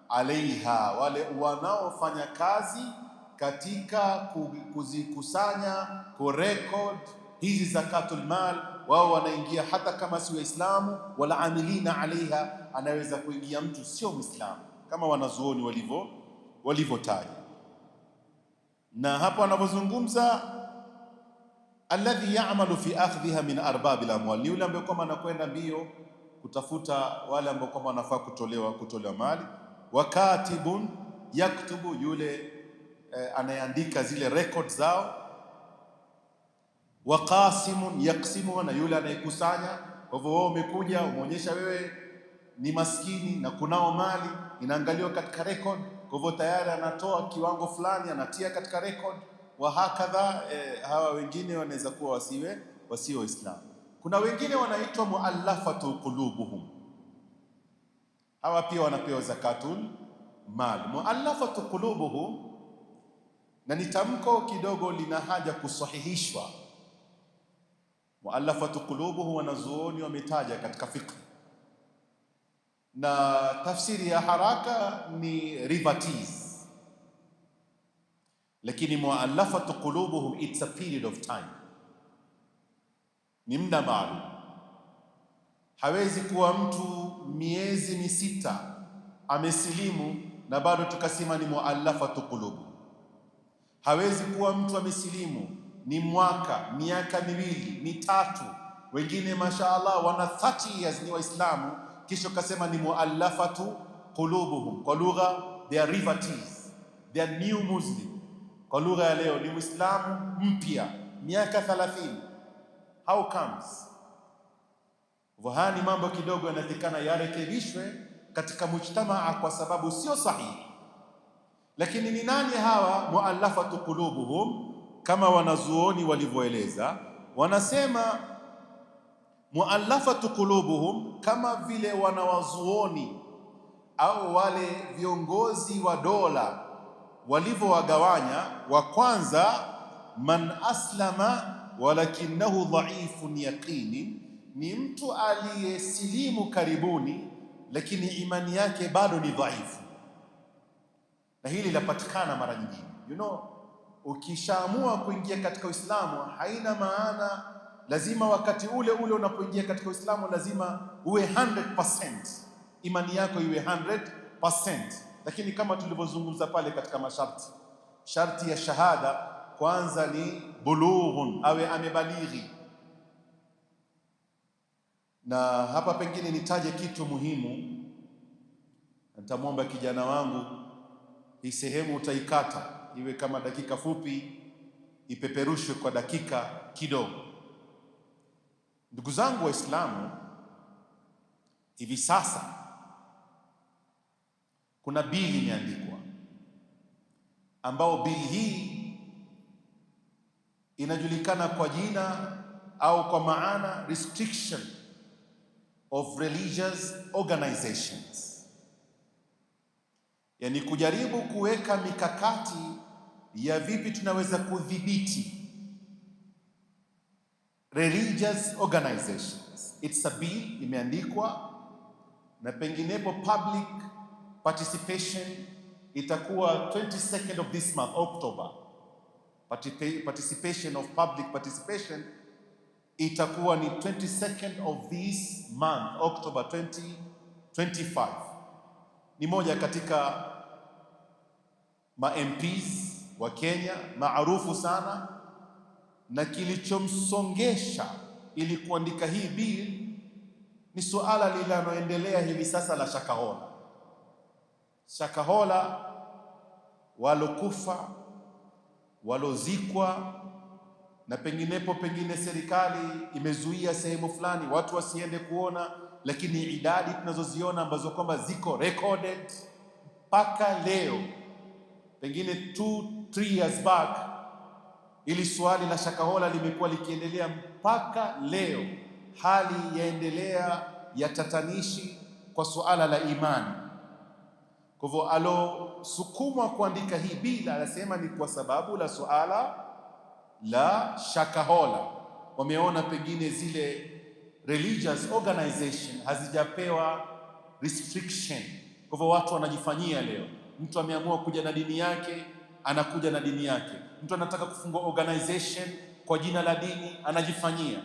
alaiha, wale wanaofanya kazi katika kuzikusanya, kurecord hizi zakatul mal, wao wanaingia hata kama si Waislamu. Wala amilina alaiha, anaweza kuingia mtu sio Muislamu, kama wanazuoni walivyotaja. Na hapo wanapozungumza alladhi ya'malu fi akhdhiha min arbabil amwal, ni yule ambaye kwamba anakwenda mbio kutafuta wale ambao kwamba wanafaa kutolewa mali. Wakatibun yaktubu, yule anayeandika zile records zao. Waqasimun yaqsimu, na yule anayekusanya. Kwa hivyo wewe umekuja umeonyesha wewe ni maskini na kunao mali, inaangaliwa katika record. Kwa hivyo tayari anatoa kiwango fulani anatia katika record. Wa hakadha hawa wengine wanaweza kuwa wasiwe Waislamu. Kuna wengine wanaitwa muallafatu qulubuhum, hawa pia wanapewa zakatul mal. Muallafatu qulubuhum, na ni tamko kidogo lina haja kusahihishwa. Muallafatu qulubuhum wanazuoni wametaja katika fiqh, na tafsiri ya haraka ni ribatees, lakini muallafatu qulubuhum it's a period of time, ni muda maalum. Hawezi kuwa mtu miezi misita amesilimu na bado tukasema ni muallafatu qulubuhum. Hawezi kuwa mtu amesilimu ni miaka miwili mitatu, wengine mashaallah wana 30 years ni Waislamu, kisha kasema ni muallafatu qulubuhum. Kwa lugha they are ribatees, they are new Muslim. Kwa lugha ya leo ni Muislamu mpya miaka 30. How comes? Haya ni mambo kidogo yanatakikana yarekebishwe katika mujtamaa, kwa sababu sio sahihi. Lakini ni nani hawa muallafatu qulubuhum? Kama wanazuoni walivyoeleza, wanasema muallafatu qulubuhum kama vile wanawazuoni au wale viongozi wa dola walivyowagawanya. Wa kwanza, man aslama walakinahu dhaifun yaqini, ni mtu aliyesilimu karibuni lakini imani yake bado ni dhaifu. Na hili lapatikana mara nyingine. Ukishaamua kuingia katika Uislamu haina maana lazima wakati ule unapoingia katika Uislamu lazima uwe 100%, imani yako iwe 100%. lakini kama tulivyozungumza pale katika masharti, sharti ya shahada kwanza ni bulughun, awe amebalighi. Na hapa pengine nitaje kitu muhimu, nitamwomba kijana wangu hii sehemu utaikata iwe kama dakika fupi, ipeperushwe kwa dakika kidogo. Ndugu zangu Waislamu, hivi sasa kuna bili imeandikwa, ambao bili hii inajulikana kwa jina au kwa maana restriction of religious organizations, yani kujaribu kuweka mikakati ya vipi tunaweza kudhibiti religious organizations. It's a bill imeandikwa, na penginepo public participation itakuwa 22nd of this month, October. Participation of public participation itakuwa ni 22nd of this month, October 2025. Ni moja katika ma-MPs wa Kenya maarufu sana, na kilichomsongesha ili kuandika hii bill ni suala linaloendelea hivi sasa la Shakahola. Shakahola, walokufa, walozikwa, na penginepo pengine serikali imezuia sehemu fulani watu wasiende kuona, lakini idadi tunazoziona ambazo kwamba ziko recorded mpaka leo, pengine 2-3 years back, ili swali la Shakahola limekuwa likiendelea mpaka leo. Hali yaendelea ya tatanishi kwa suala la imani. Kwa hivyo alosukumwa kuandika hii bila, anasema ni kwa sababu la suala la Shakahola. Wameona pengine zile religious organization hazijapewa restriction, kwa hivyo watu wanajifanyia leo. Mtu ameamua kuja na dini yake, anakuja na dini yake. Mtu anataka kufungua organization kwa jina la dini, anajifanyia.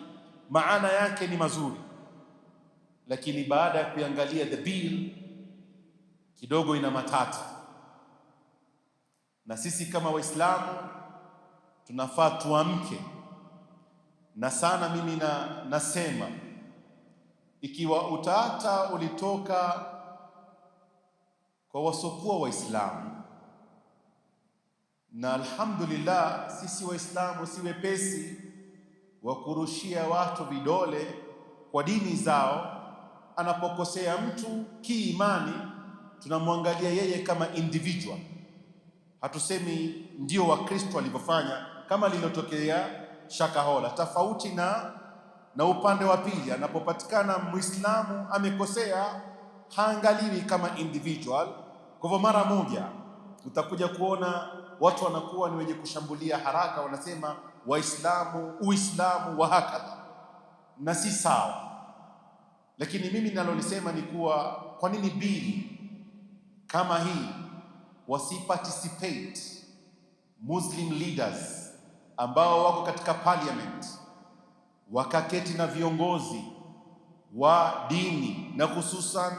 Maana yake ni mazuri, lakini baada ya kuangalia the bill kidogo ina matata. Na sisi kama Waislamu tunafaa tuamke, na sana mimi nasema ikiwa utata ulitoka kwa wasokuwa Waislamu, na alhamdulillah sisi Waislamu si wepesi wa kurushia watu vidole kwa dini zao. Anapokosea mtu kiimani, tunamwangalia yeye kama individual. Hatusemi ndio Wakristo walivyofanya kama lilotokea Shakahola. Tofauti na upande wa pili, anapopatikana Muislamu amekosea, haangaliwi kama individual. Kwa hivyo mara moja utakuja kuona watu wanakuwa ni wenye kushambulia haraka, wanasema Waislamu, Uislamu wa hakadha, na si sawa. Lakini mimi ninalolisema ni kuwa kwa nini bili kama hii wasiparticipate Muslim leaders ambao wako katika parliament, wakaketi na viongozi wa dini, na hususan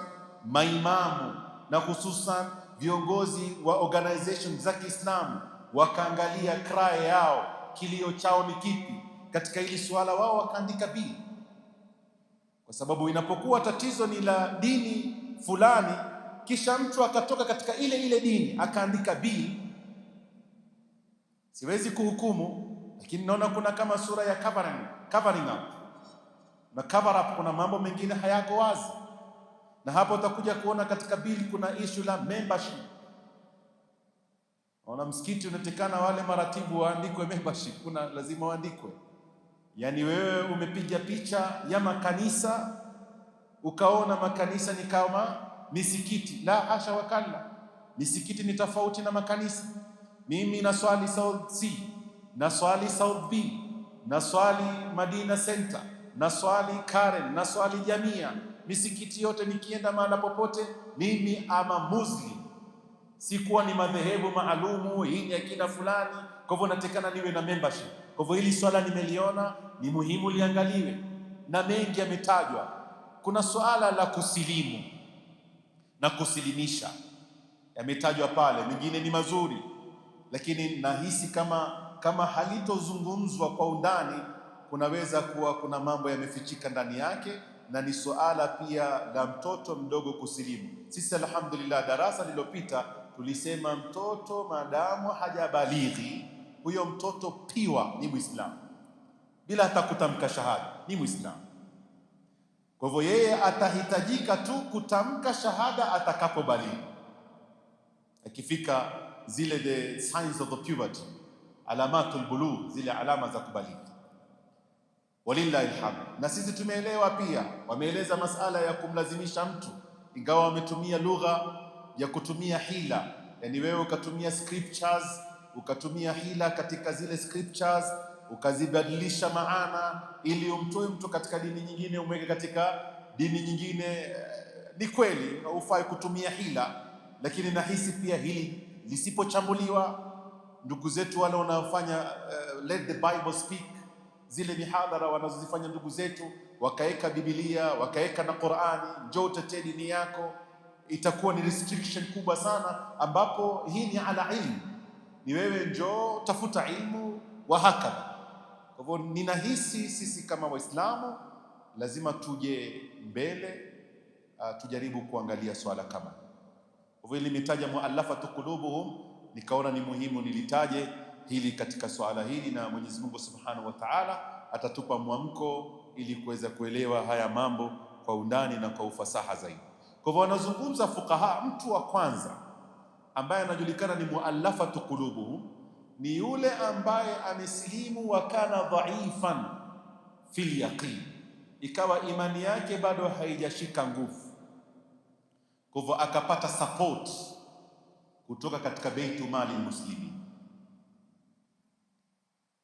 maimamu, na hususan viongozi wa organization za Kiislamu, wakaangalia cry yao, kilio chao ni kipi katika hili suala, wao wakaandika bili. Kwa sababu inapokuwa tatizo ni la dini fulani, kisha mtu akatoka katika ile dini akaandika bili, siwezi kuhukumu, lakini naona kuna kama sura ya covering up. Na cover up, kuna mambo mengine hayako wazi, na hapo utakuja kuona katika bili kuna issue la membership. Ona msikiti unatekana wale maratibu waandikwe membership, kuna lazima waandikwe. Yani wewe umepiga picha ya makanisa ukaona makanisa ni kama misikiti. La hasha wakalla, misikiti ni tofauti na makanisa. Mimi naswali South C, naswali South B, naswali Madina Center, naswali Karen, naswali Jamia. Misikiti yote nikienda mahala popote, mimi ama Muslim, sikuwa ni madhehebu maalumu, hii ni akina fulani, kwa hivyo natekana niwe na membership. Kwa hivyo hili swala nimeliona ni muhimu liangaliwe, na mengi yametajwa. Kuna swala la kusilimu na kusilimisha. yametajwa pale, mengine ni mazuri, lakini nahisi kama halitozungumzwa kwa undani, kunaweza kuwa kuna mambo yamefichika ndani yake, na ni suala pia la mtoto mdogo kusilimu. Sisi alhamdulillah, darasa lililopita tulisema mtoto maadamu hajabalighi, huyo mtoto piwa ni Muislamu bila hata kutamka shahada, ni Muislamu. Kwa hivyo yeye atahitajika tu kutamka shahada atakapobalighi, akifika zile the signs of the puberty, alamatul bulugh, zile alama za kubalighi. Walillahi alhamd. Na sisi tumeelewa pia, wameeleza masala ya kumlazimisha mtu, ingawa wametumia lugha ya kutumia hila, yani wewe ukatumia scriptures, ukatumia hila katika zile scriptures, ukazibadilisha maana ili umtoe mtu katika dini nyingine umweke katika dini nyingine. Ni kweli hufai kutumia hila, lakini nahisi pia hili lisipochambuliwa, ndugu zetu wale wanaofanya let the Bible speak, zile mihadhara wanazozifanya ndugu zetu, wakaeka Biblia, wakaeka na Qur'ani, njoo utetee dini yako, itakuwa ni restriction kubwa sana, ambapo hii ni ala ilmu, ni wewe njoo tafuta ilmu wa hakadha. Kwa hivyo ninahisi sisi kama Waislamu lazima tuje mbele, tujaribu kuangalia swala kama. Kwa hivyo limetaja muallafatu qulubuhum, nikaona ni muhimu nilitaje hili katika swala hili, na Mwenyezi Mungu Subhanahu wa Ta'ala atatupa mwamko ili kuweza kuelewa haya mambo kwa undani na kwa ufasaha zaidi. Kwa hivyo wanazungumza fuqaha, mtu wa kwanza ambaye anajulikana ni muallafatu qulubuhum ni yule ambaye amesilimu wa kana dhaifan fil yaqin, ikawa imani yake bado haijashika nguvu, kwa hivyo akapata support kutoka katika baitu mali muslimin.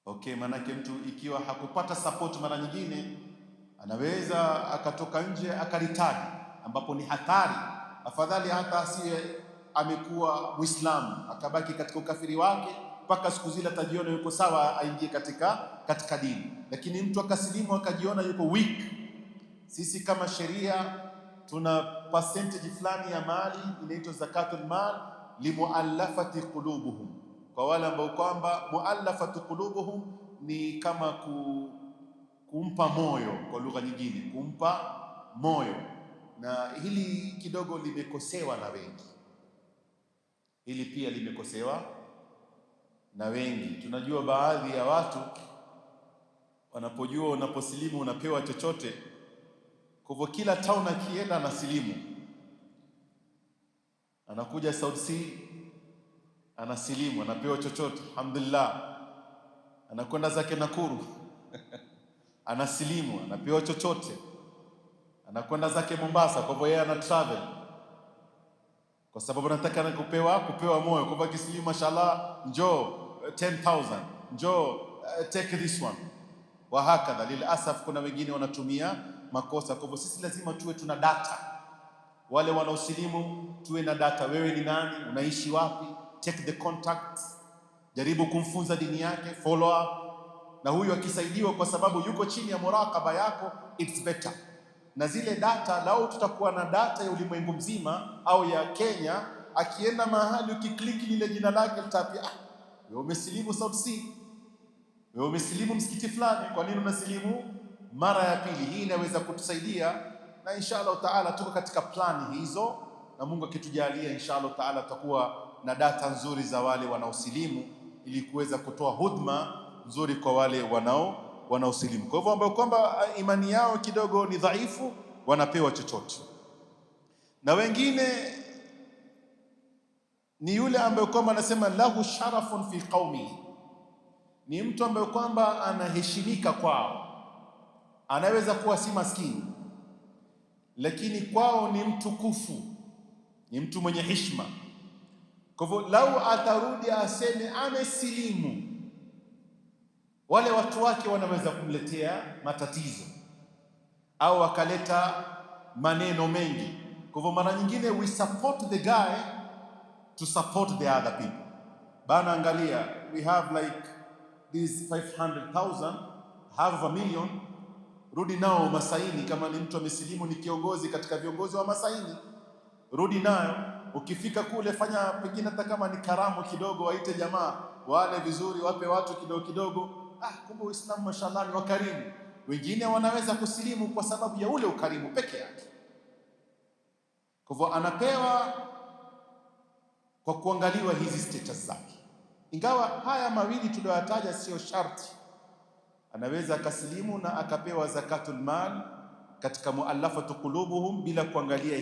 Okay, manake mtu ikiwa hakupata support mara nyingine anaweza akatoka nje akaritadi, ambapo ni hatari. Afadhali hata asiye amekuwa Muislamu akabaki katika ukafiri wake mpaka siku zile atajiona yuko sawa aingie katika dini, lakini mtu akasilimu akajiona yuko weak. Sisi kama sheria tuna percentage fulani ya mali inaitwa zakatul mal limuallafati qulubuhum, kwa wale ambao kwamba muallafatu qulubuhum ni kama kumpa moyo, kwa lugha nyingine kumpa moyo. Na hili kidogo limekosewa na wengi, hili pia limekosewa na wengi. Tunajua baadhi ya watu wanapojua unaposilimu unapewa chochote, kwa hivyo kila town akienda anasilimu, anakuja South Sea anasilimu, anapewa chochote, alhamdulillah. Anakwenda zake Nakuru anasilimu, anapewa chochote. Anakwenda zake Mombasa, kwa hivyo yeye ana travel kwa sababu anataka kupewa moyo. Kwa hivyo akisilimu, mashallah, njoo 10,000, njoo take this one wa hakadha. Lilasaf kuna wengine wanatumia makosa. Kwa hivyo sisi lazima tuwe tuna data, wale wanaosilimu tuwe na data. Wewe ni nani? Unaishi wapi? Check the contacts, jaribu kumfunza dini yake, follow up. Na huyu akisaidiwa kwa sababu yuko chini ya murakaba yako, it's better. Na zile data, lau tutakuwa na data ya ulimwengu mzima au ya Kenya, akienda mahali ukikliki lile jina lake litapia, wewe umesilimu South Sea, wewe umesilimu msikiti fulani, kwa nini unasilimu mara ya pili? Hii inaweza kutusaidia, na inshallah taala tuko katika plani hizo, na Mungu akitujalia inshallah taala tutakuwa na data nzuri za wale wanaosilimu ili kuweza kutoa huduma nzuri kwa wale wanaosilimu. Kwa hivyo ambao kwamba imani yao kidogo ni dhaifu wanapewa chochote. Na wengine ni yule ambaye kwamba anasema lahu sharafun fi qaumi, ni mtu ambaye kwamba anaheshimika kwao, anaweza kuwa si maskini lakini kwao ni mtukufu, ni mtu mwenye heshima. Kwa hivyo lau atarudi aseme amesilimu, wale watu wake wanaweza kumletea matatizo au wakaleta maneno mengi. Kwa hivyo mara nyingine we support the guy to support the other people. Bana, angalia, we have like these 500,000, half a million, rudi nao Masaini. Kama ni mtu amesilimu, ni kiongozi katika viongozi wa Masaini, rudi nayo Ukifika kule fanya pengine hata kama ni karamu kidogo, waite jamaa wale vizuri, wape watu kidogo kidogo. Kumbe Uislamu mashallah ni wakarimu. Wengine wanaweza kusilimu kwa sababu ya ule ukarimu peke yake. Kwa hivyo anapewa kwa kuangaliwa hizi status zake, ingawa haya mawili tuliyoyataja sio sharti. Anaweza akasilimu na akapewa zakatul mal katika muallafatu qulubuhum bila kuangalia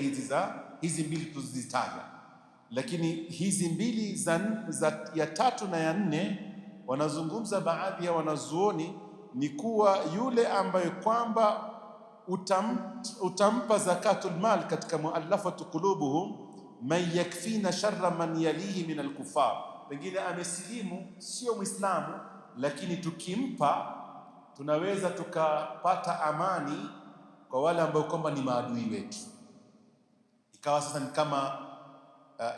hizi mbili tuzitaja. Lakini hizi mbili ya tatu na ya nne, wanazungumza baadhi ya wanazuoni ni kuwa yule ambaye kwamba utampa zakatul mal katika muallafatu qulubuhum, man yakfina sharra man yalihi min alkufar, pengine amesilimu sio Muislamu, lakini tukimpa tunaweza tukapata amani kwa wale ambao kwamba ni maadui wetu. Ikawa sasa ni kama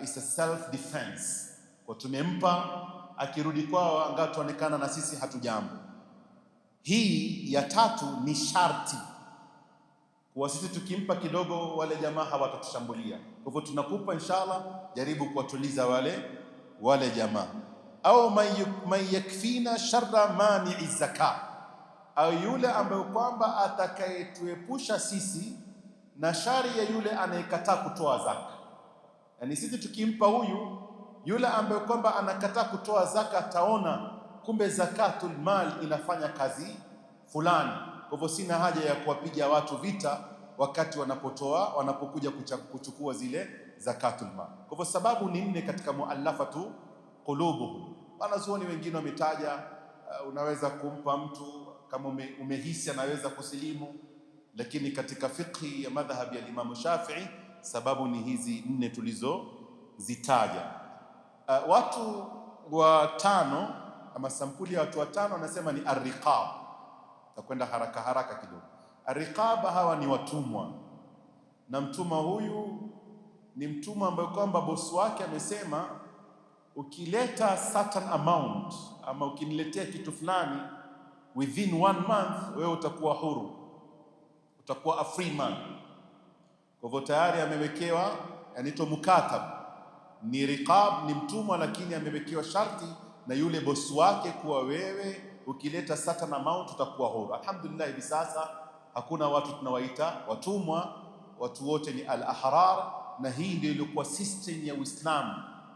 is a self defense, kwa tumempa, akirudi kwao angalau tuonekana na sisi hatujambo. Hii ya tatu ni sharti, kwa sisi tukimpa kidogo wale jamaa hawatatushambulia. Kwa hivyo tunakupa inshallah, jaribu kuwatuliza wale jamaa. Au man yakfina sharra mani'i zakat, au yule ambaye kwamba atakayetuepusha sisi na shari ya yule anayekataa kutoa zaka. Yani sisi tukimpa huyu, yule ambaye kwamba anakataa kutoa zaka ataona kumbe zakatul mal inafanya kazi fulani. Kwa hivyo sina haja ya kuwapiga watu vita wakati wanapokuja kuchukua zile zakatul mal. Kwa hivyo sababu ni nne katika muallafatu qulubuhum. Wanazuoni wengine wametaja unaweza kumpa mtu kama umehisi anaweza kusilimu, lakini katika fiqhi ya madhhab ya Imam Shafi'i sababu ni hizi nne tulizozitaja. Watu wa tano ama sampuli ya watu watano wanasema ni arriqab. Takwenda haraka kidogo. Arriqab hawa ni watumwa, na mtumwa huyu ni mtumwa ambaye kwamba bosi wake amesema ukileta certain amount ama ukiniletea kitu fulani within 1 month wewe utakuwa huru, utakuwa a free man. Kwa hivyo tayari amewekewa, anaitwa mukatab, ni riqab, ni mtumwa, lakini amewekewa sharti na yule bosi wake kuwa wewe ukileta certain amount utakuwa huru. Alhamdulillah, hivi sasa hakuna watu tunawaita watumwa, watu wote ni al-ahrar, na hii ndio ilikuwa system ya Uislamu,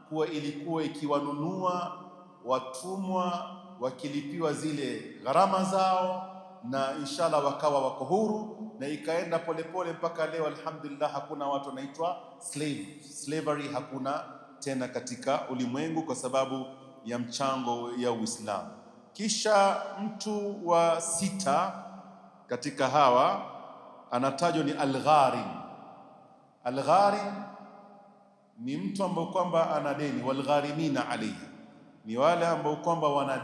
kuwa ilikuwa ikiwanunua watumwa wakilipiwa zile gharama zao, na inshallah wakawa wako huru, na ikaenda polepole mpaka leo alhamdulillah hakuna watu wanaitwa slavery hakuna tena katika ulimwengu kwa sababu ya mchango ya Uislamu. Kisha mtu wa sita katika hawa anatajwa ni al-gharim. Al-gharim ni mtu ambaye kwamba ana deni, walgharimina alayhi, ni wale ambao kwamba wana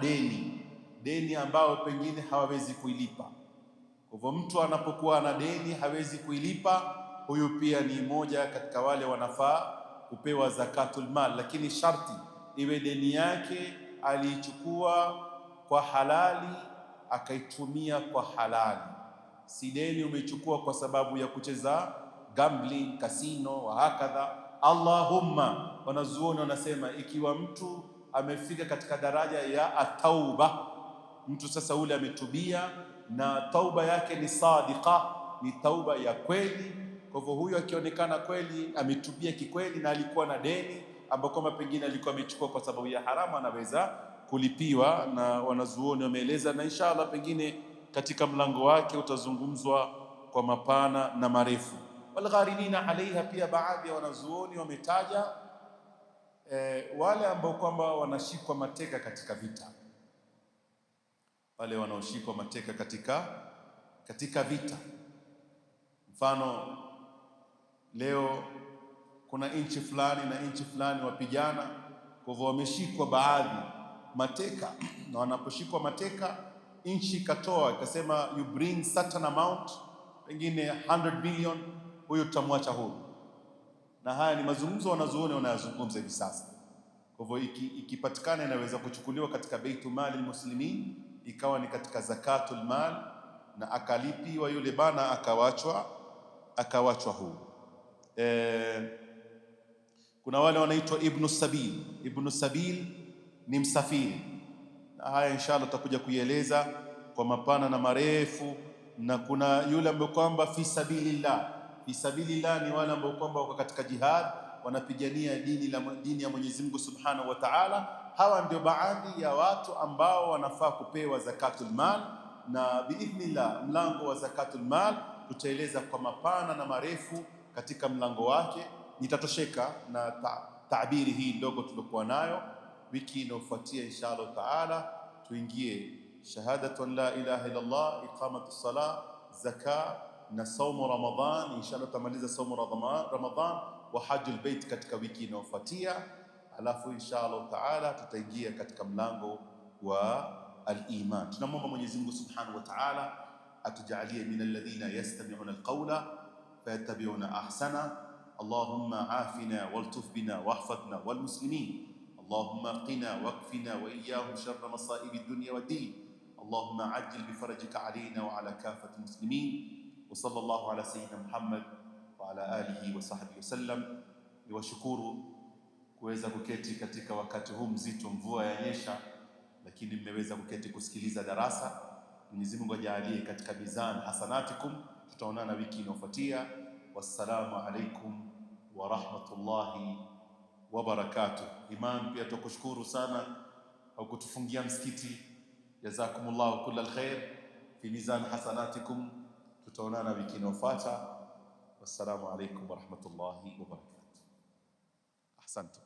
deni ambao pengine hawawezi kuilipa. Kwa hivyo mtu anapokuwa ana deni hawezi kuilipa, huyu pia ni moja katika wale wanafaa kupewa zakatul mal, lakini sharti iwe deni yake aliichukua kwa halali akaitumia kwa halali, si deni umechukua kwa sababu ya kucheza gambling, kasino wa hakadha. Allahumma, wanazuoni wanasema ikiwa mtu amefika katika daraja ya at-tauba, mtu sasa ule ametubia na tauba yake ni sadiqa, ni tauba ya kweli. Kwa hivyo huyo akionekana kweli ametubia kikweli na alikuwa na deni ambao kama pengine alikuwa amechukua kwa sababu ya haramu, anaweza kulipiwa, na wanazuoni wameeleza, na inshallah pengine katika mlango wake utazungumzwa kwa mapana na marefu. Walgharimina alaiha, pia baadhi ya wanazuoni wametaja wale ambao kwamba wanashikwa mateka katika vita, wale wanaoshikwa mateka katika vita. Mfano leo kuna nchi fulani na nchi fulani wapigana, kwa hivyo wameshikwa baadhi mateka, na wanaposhikwa mateka nchi ikatoa ikasema you bring certain amount, pengine 100 billion, huyo tutamwacha huru. Na haya ni mazungumzo wanazuoni wanayozungumza hivi sasa. Kwa hivyo ikipatikana inaweza kuchukuliwa katika baitu mali muslimin, ikawa ni katika zakatul mal, na akalipiwa yule bana akawachwa huru. Kuna wale wanaitwa ibnu sabil. Ibnu sabil ni msafiri, na haya inshallah tutakuja kuieleza kwa mapana na marefu. Na kuna yule ambaye kwamba fi sabilillah. Fi sabilillah ni wale ambao kwamba wako katika jihad, wanapigania dini ya Mwenyezi Mungu Subhanahu wa Ta'ala. Hawa ndio baadhi ya watu ambao wanafaa kupewa zakatul mal, na biidhnillah mlango wa zakatul mal tutaeleza kwa mapana na marefu katika mlango wake. Nitatosheka na taabiri hii ndogo tuliokuwa nayo. Wiki inayofuatia inshallah taala tuingie shahadatu an la ilaha illa Allah, iqamatu salah, zaka na saumu Ramadhan. Inshallah tutamaliza saumu Ramadhan wa hajjul bait katika wiki inayofuatia, alafu inshallah taala tutaingia katika mlango wa al-iman. Tunamwomba Mwenyezi Mungu Subhanahu wa Ta'ala atujalie min alladhina yastami'una al-qawla fayattabi'una ahsana. Allahumma afina waltuf bina wahfadhna walmuslimin. Allahumma qina wakfina wa iyyahum sharra masa'ib ad-dunya wad-din. Allahumma ajil bifarajika alayna wa ala kafati muslimin. Wa sallallahu ala sayyidina Muhammad wa ala alihi wa sahbihi wasallam. Niwashukuru kuweza kuketi katika wakati huu mzito, mvua yanyesha, lakini mmeweza kuketi kusikiliza darasa. Mwenyezi Mungu ajalie katika mizan hasanatikum. Tutaonana wiki inayofuatia. Wassalamu alaikum wa rahmatullahi wa barakatuh. Imam, pia tukushukuru sana au kutufungia msikiti. Jazakumullahu kullal khair fi mizan hasanatikum. Tutaonana wiki inayofuata. Wassalamu alaikum wa rahmatullahi wa barakatuh. Ahsantum.